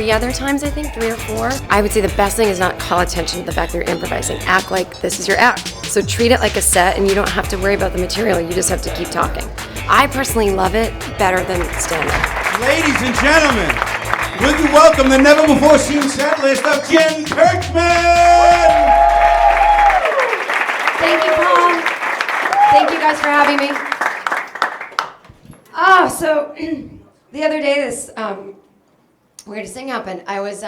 3 other times, I think, 3 or 4. I would say the best thing is not call attention to the fact that you're improvising. Act like this is your act. So treat it like a set, and you don't have to worry about the material. You just have to keep talking. I personally love it better than stand-up. Ladies and gentlemen, will you welcome the never-before-seen set list of Kirkman! Thank you, Paul. Thank you guys for having me. Oh, so the other day this weirdest thing happened. I was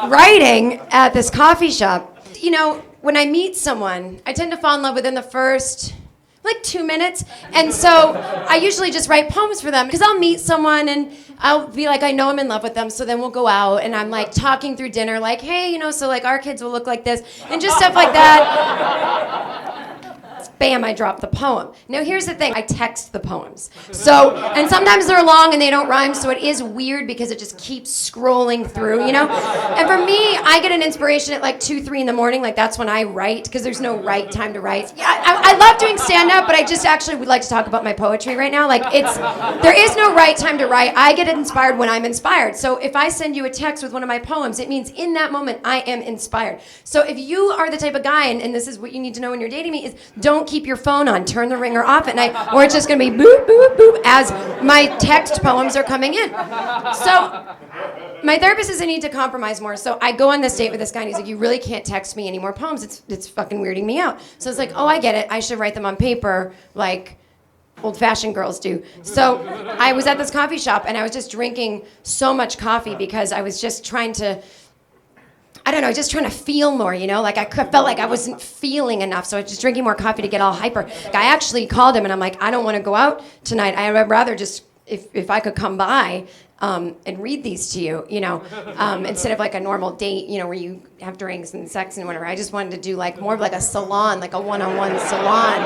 writing at this coffee shop. You know, when I meet someone, I tend to fall in love within the first 2 minutes. And so I usually just write poems for them because I'll meet someone and I'll be like, I know I'm in love with them. So then we'll go out and I'm like talking through dinner, like, hey, so like our kids will look like this and just stuff like that. Bam, I dropped the poem. Now here's the thing, I text the poems. So, and sometimes they're long and they don't rhyme, so it is weird because it just keeps scrolling through, And for me, I get an inspiration at 2, 3 in the morning, that's when I write, because there's no right time to write. Yeah, I love doing stand-up, but I just actually would like to talk about my poetry right now. There is no right time to write. I get inspired when I'm inspired. So if I send you a text with one of my poems, it means in that moment I am inspired. So if you are the type of guy, and this is what you need to know when you're dating me, is don't keep your phone on, turn the ringer off at night, or it's just gonna be boop, boop, boop as my text poems are coming in. So my therapist says I need to compromise more, so I go on this date with this guy, and he's like, you really can't text me any more poems, it's fucking weirding me out. So I was like, oh, I get it, I should write them on paper, like old-fashioned girls do. So I was at this coffee shop, and I was just drinking so much coffee because I was just trying to feel more, I felt like I wasn't feeling enough, so I was just drinking more coffee to get all hyper. I actually called him, and I'm like, I don't want to go out tonight. I would rather just, if I could come by and read these to you, instead of a normal date, where you have drinks and sex and whatever. I just wanted to do more of a salon, a one-on-one salon.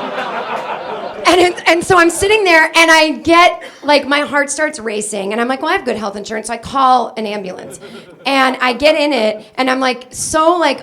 And so I'm sitting there, and I get, my heart starts racing, and I'm like, well, I have good health insurance, so I call an ambulance. And I get in it, and I'm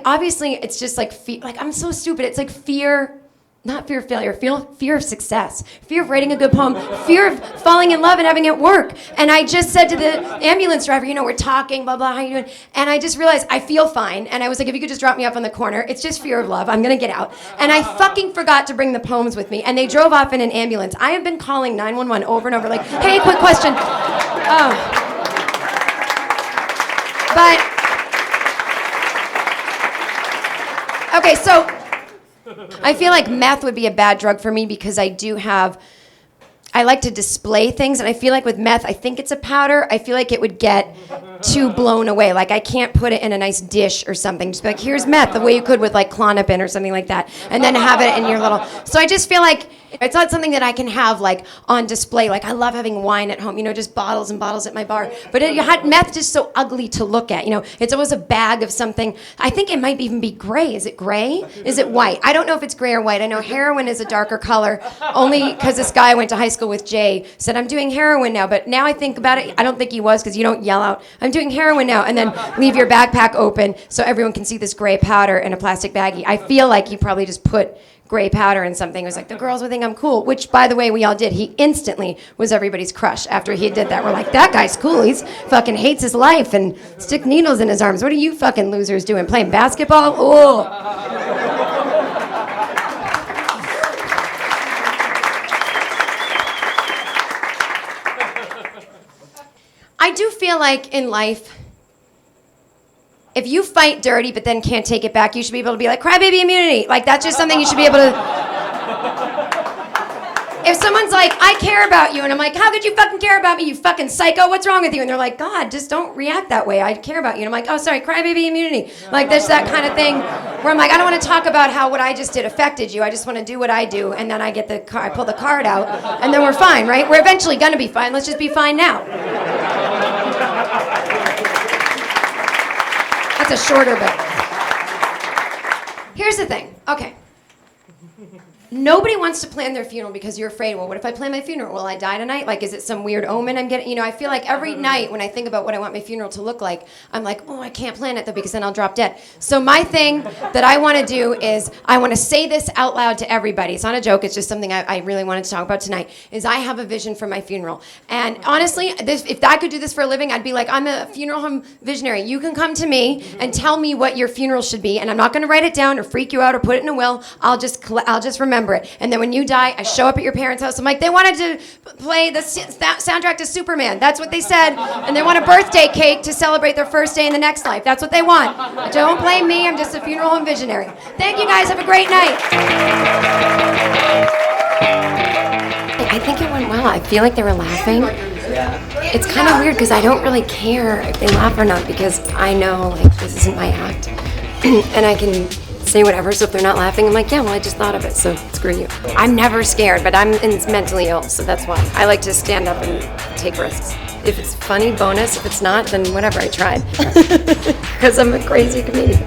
obviously, it's just I'm so stupid. It's fear, not fear of failure, fear of success, fear of writing a good poem, fear of falling in love and having it work. And I just said to the ambulance driver, we're talking, blah, blah, how you doing? And I just realized I feel fine. And I was like, if you could just drop me off on the corner, it's just fear of love. I'm going to get out. And I fucking forgot to bring the poems with me. And they drove off in an ambulance. I have been calling 911 over and over, hey, quick question. But, okay, so I feel like meth would be a bad drug for me because I like to display things, and I feel like with meth, I think it's a powder. I feel like it would get too blown away. I can't put it in a nice dish or something. Just be here's meth, the way you could with Klonopin or something like that, and then have it in your little. So I just feel like it's not something that I can have on display. I love having wine at home, just bottles and bottles at my bar. But meth is so ugly to look at. It's always a bag of something. I think it might even be gray. Is it gray? Is it white? I don't know if it's gray or white. I know heroin is a darker color, only because this guy I went to high school with, Jay, said, I'm doing heroin now. But now I think about it, I don't think he was, because you don't yell out, I'm doing heroin now, and then leave your backpack open so everyone can see this gray powder in a plastic baggie. I feel like he probably just put gray powder in something. It was the girls would think I'm cool, which, by the way, we all did. He instantly was everybody's crush after he did that. We're like, that guy's cool. He's fucking hates his life and stick needles in his arms. What are you fucking losers doing? Playing basketball? Oh. I do feel like in life, if you fight dirty but then can't take it back, you should be able to be crybaby immunity. That's just something you should be able to. If someone's like, I care about you, and I'm like, how could you fucking care about me, you fucking psycho? What's wrong with you? And they're like, God, just don't react that way. I care about you. And I'm like, oh, sorry, crybaby immunity. There's that kind of thing where I'm like, I don't want to talk about how what I just did affected you. I just want to do what I do, and then I get I pull the card out, and then we're fine, right? We're eventually gonna be fine. Let's just be fine now. That's a shorter bit. Here's the thing. Okay. nobody wants to plan their funeral because you're afraid, well, what if I plan my funeral? Will I die tonight? Like, is it some weird omen I'm getting? I feel like every night when I think about what I want my funeral to look like, I'm like, oh, I can't plan it though because then I'll drop dead. So my thing that I want to do is I want to say this out loud to everybody. It's not a joke. It's just something I really wanted to talk about tonight, is I have a vision for my funeral. And honestly, if I could do this for a living, I'd be like, I'm a funeral home visionary. You can come to me and tell me what your funeral should be, and I'm not going to write it down or freak you out or put it in a will. I'll just remember it. And then when you die, I show up at your parents' house. I'm like, they wanted to play the soundtrack to Superman. That's what they said. And they want a birthday cake to celebrate their first day in the next life. That's what they want. Don't blame me. I'm just a funeral home visionary. Thank you guys. Have a great night. I think it went well. I feel like they were laughing. It's kind of weird because I don't really care if they laugh or not because I know like this isn't my act. And I can say whatever, so if they're not laughing, I'm like, yeah, well, I just thought of it, so screw you. I'm never scared, but I'm mentally ill, so that's why. I like to stand up and take risks. If it's funny, bonus. If it's not, then whatever, I tried. Because I'm a crazy comedian.